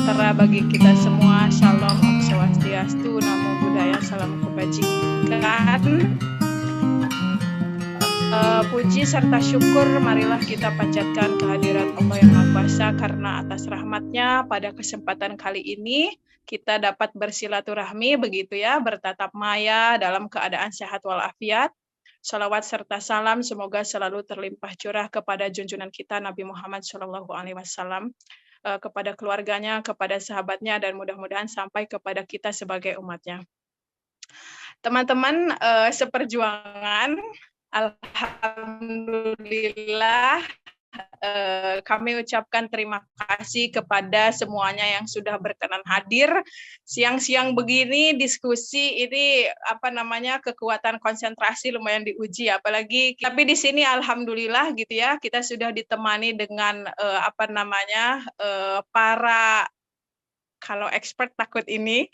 sejahtera bagi kita semua. Shalom, Om Swastiastu, Namo Buddhaya, salam kebajikan. Puji serta syukur marilah kita panjatkan kehadirat Allah yang Maha Kuasa, karena atas rahmatnya pada kesempatan kali ini kita dapat bersilaturahmi begitu ya, bertatap maya dalam keadaan sehat walafiat. Salawat serta salam semoga selalu terlimpah curah kepada junjungan kita Nabi Muhammad SAW, kepada keluarganya, kepada sahabatnya, dan mudah-mudahan sampai kepada kita sebagai umatnya. Teman-teman seperjuangan, alhamdulillah kami ucapkan terima kasih kepada semuanya yang sudah berkenan hadir. Siang-siang begini diskusi ini kekuatan konsentrasi lumayan diuji, apalagi tapi di sini alhamdulillah gitu ya, kita sudah ditemani dengan para, kalau expert takut ini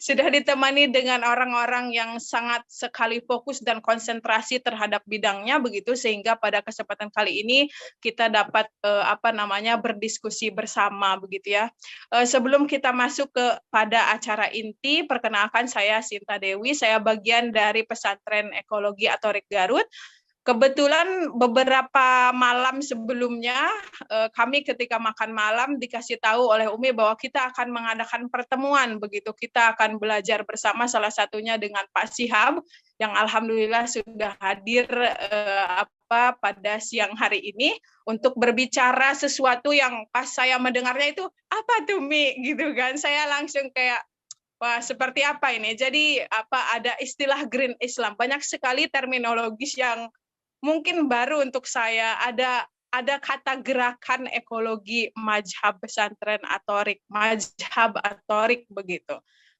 sudah ditemani dengan orang-orang yang sangat sekali fokus dan konsentrasi terhadap bidangnya begitu, sehingga pada kesempatan kali ini kita dapat berdiskusi bersama begitu ya. Sebelum kita masuk pada acara inti, perkenalkan saya Sinta Dewi, saya bagian dari Pesantren Ekologi Atorik Garut. Kebetulan beberapa malam sebelumnya kami ketika makan malam dikasih tahu oleh Umi bahwa kita akan mengadakan pertemuan begitu. Kita akan belajar bersama, salah satunya dengan Pak Syihab yang alhamdulillah sudah hadir pada siang hari ini untuk berbicara sesuatu yang pas saya mendengarnya itu apa tuh Mi gitu kan. Saya langsung kayak wah, seperti apa ini? Jadi ada istilah Green Islam. Banyak sekali terminologis yang mungkin baru untuk saya. Ada kata gerakan ekologi mazhab pesantren atorik, mazhab atorik begitu.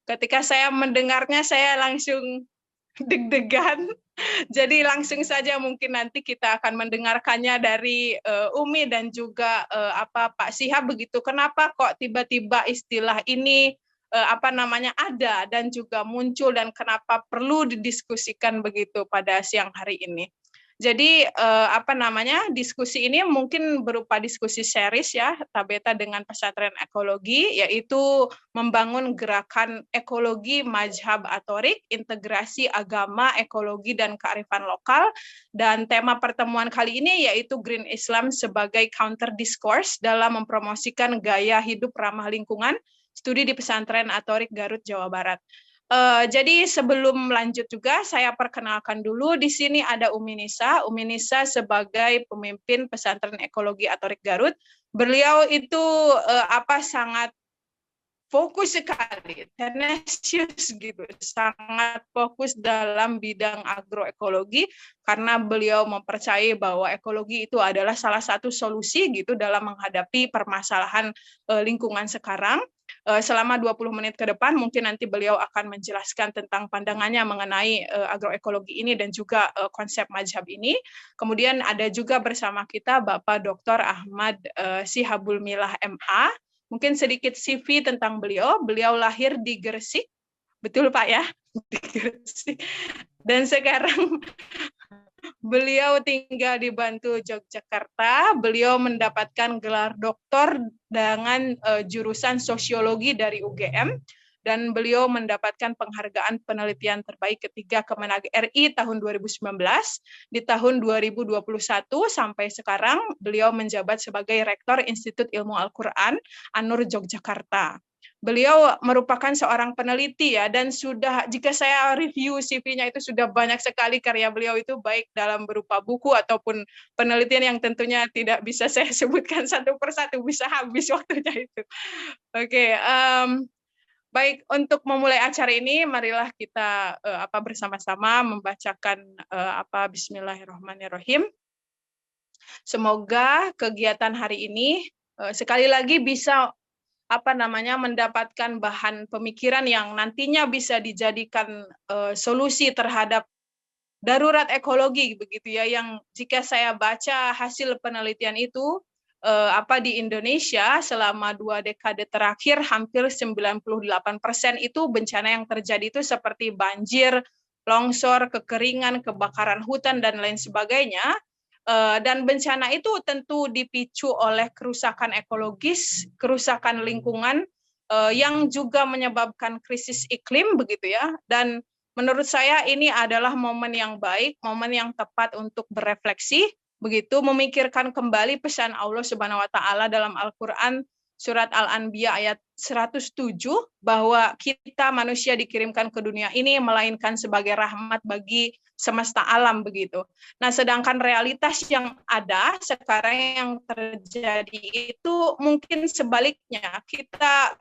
Ketika saya mendengarnya saya langsung deg-degan. Jadi langsung saja mungkin nanti kita akan mendengarkannya dari Umi dan juga Pak Syihab begitu. Kenapa kok tiba-tiba istilah ini ada dan juga muncul, dan kenapa perlu didiskusikan begitu pada siang hari ini. Jadi diskusi ini mungkin berupa diskusi series ya, Tabeta dengan Pesantren Ekologi, yaitu membangun gerakan ekologi mazhab atorik, integrasi agama, ekologi, dan kearifan lokal. Dan tema pertemuan kali ini yaitu Green Islam sebagai counter discourse dalam mempromosikan gaya hidup ramah lingkungan, studi di Pesantren Atorik Garut, Jawa Barat. Jadi sebelum lanjut juga saya perkenalkan dulu, di sini ada Umi Nisa. Umi Nisa sebagai pemimpin Pesantren Ekologi Atorik Garut. Beliau itu sangat fokus sekali, tenacious gitu, sangat fokus dalam bidang agroekologi karena beliau mempercayai bahwa ekologi itu adalah salah satu solusi gitu dalam menghadapi permasalahan lingkungan sekarang. Selama 20 menit ke depan mungkin nanti beliau akan menjelaskan tentang pandangannya mengenai agroekologi ini dan juga konsep mazhab ini. Kemudian ada juga bersama kita Bapak Dr. Ahmad Syihabul Milah MA. Mungkin sedikit CV tentang beliau. Beliau lahir di Gresik, betul Pak ya? Di Gresik. Dan sekarang beliau tinggal di Bantul, Yogyakarta. Beliau mendapatkan gelar doktor dengan jurusan sosiologi dari UGM. Dan beliau mendapatkan penghargaan penelitian terbaik ketiga Kemenag RI tahun 2019. Di tahun 2021 sampai sekarang beliau menjabat sebagai Rektor Institut Ilmu Al-Quran An-Nur Yogyakarta. Beliau merupakan seorang peneliti ya, dan sudah, jika saya review CV-nya itu sudah banyak sekali karya beliau itu, baik dalam berupa buku ataupun penelitian yang tentunya tidak bisa saya sebutkan satu persatu, bisa habis waktunya itu. Oke, baik, untuk memulai acara ini, marilah kita bersama-sama membacakan Bismillahirrahmanirrahim. Semoga kegiatan hari ini sekali lagi bisa mendapatkan bahan pemikiran yang nantinya bisa dijadikan solusi terhadap darurat ekologi begitu ya, yang jika saya baca hasil penelitian itu di Indonesia selama 2 dekade terakhir hampir 98% itu bencana yang terjadi itu seperti banjir, longsor, kekeringan, kebakaran hutan dan lain sebagainya Dan bencana itu tentu dipicu oleh kerusakan ekologis, kerusakan lingkungan, yang juga menyebabkan krisis iklim begitu ya. Dan menurut saya ini adalah momen yang baik, momen yang tepat untuk berefleksi, begitu memikirkan kembali pesan Allah Subhanahu wa taala dalam Al-Qur'an surat Al-Anbiya ayat 107 bahwa kita manusia dikirimkan ke dunia ini melainkan sebagai rahmat bagi semesta alam begitu. Nah, sedangkan realitas yang ada sekarang yang terjadi itu mungkin sebaliknya.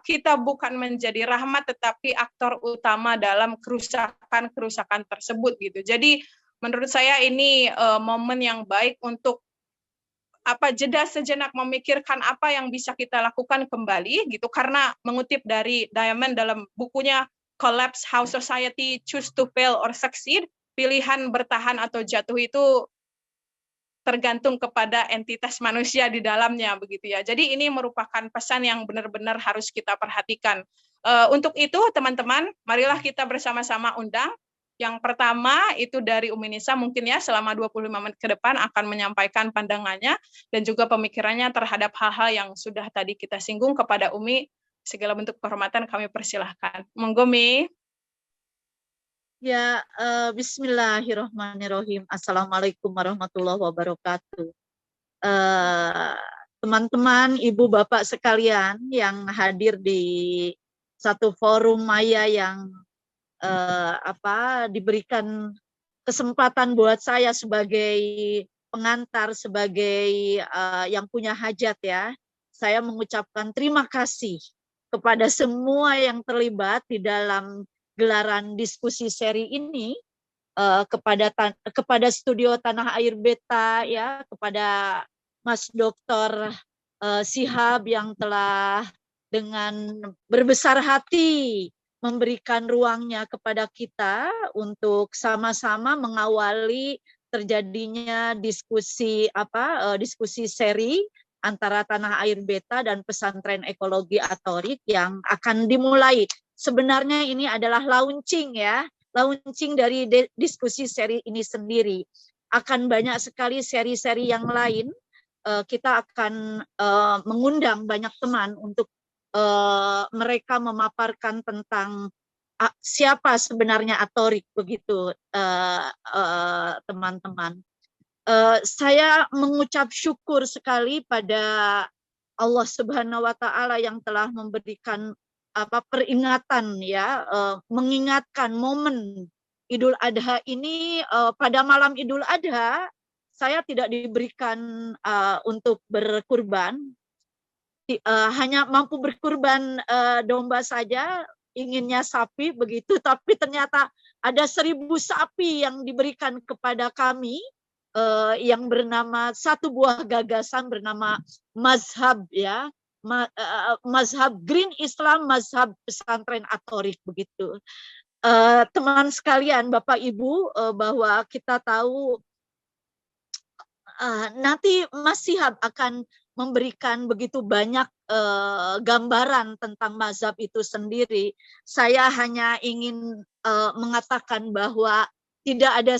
Kita bukan menjadi rahmat tetapi aktor utama dalam kerusakan-kerusakan tersebut gitu. Jadi menurut saya ini momen yang baik untuk jeda sejenak memikirkan apa yang bisa kita lakukan kembali gitu, karena mengutip dari Diamond dalam bukunya Collapse How Society Choose to Fail or Succeed, pilihan bertahan atau jatuh itu tergantung kepada entitas manusia di dalamnya begitu ya. Jadi ini merupakan pesan yang benar-benar harus kita perhatikan. Untuk itu teman-teman, marilah kita bersama-sama undang. Yang pertama itu dari Umi Nisa, mungkin ya selama 25 menit ke depan akan menyampaikan pandangannya dan juga pemikirannya terhadap hal-hal yang sudah tadi kita singgung. Kepada Umi, segala bentuk kehormatan kami persilahkan. Monggo Mi. Ya, bismillahirrahmanirrahim. Assalamualaikum warahmatullahi wabarakatuh. Teman-teman, ibu bapak sekalian yang hadir di satu forum maya yang diberikan kesempatan buat saya sebagai pengantar, sebagai yang punya hajat ya. Saya mengucapkan terima kasih kepada semua yang terlibat di dalam gelaran diskusi seri ini, kepada Studio Tanah Air Beta ya, kepada Mas Dr. Shihab yang telah dengan berbesar hati memberikan ruangnya kepada kita untuk sama-sama mengawali terjadinya diskusi diskusi seri antara Tanah Air Beta dan Pesantren Ekologi Atorik yang akan dimulai. Sebenarnya ini adalah launching ya, launching dari diskusi seri ini sendiri. Akan banyak sekali seri-seri yang lain. Kita akan mengundang banyak teman untuk mereka memaparkan tentang siapa sebenarnya Atorik begitu teman-teman. Saya mengucap syukur sekali pada Allah Subhanahu wa taala yang telah memberikan peringatan ya, mengingatkan momen Idul Adha ini. Pada malam Idul Adha saya tidak diberikan untuk berkurban, hanya mampu berkurban domba saja, inginnya sapi begitu, tapi ternyata ada 1000 sapi yang diberikan kepada kami, yang bernama satu buah gagasan bernama mazhab ya, mazhab Green Islam, mazhab Pesantren Atorik begitu. Teman sekalian, Bapak Ibu, bahwa kita tahu nanti Mas Shihab akan memberikan begitu banyak gambaran tentang mazhab itu sendiri. Saya hanya ingin mengatakan bahwa tidak ada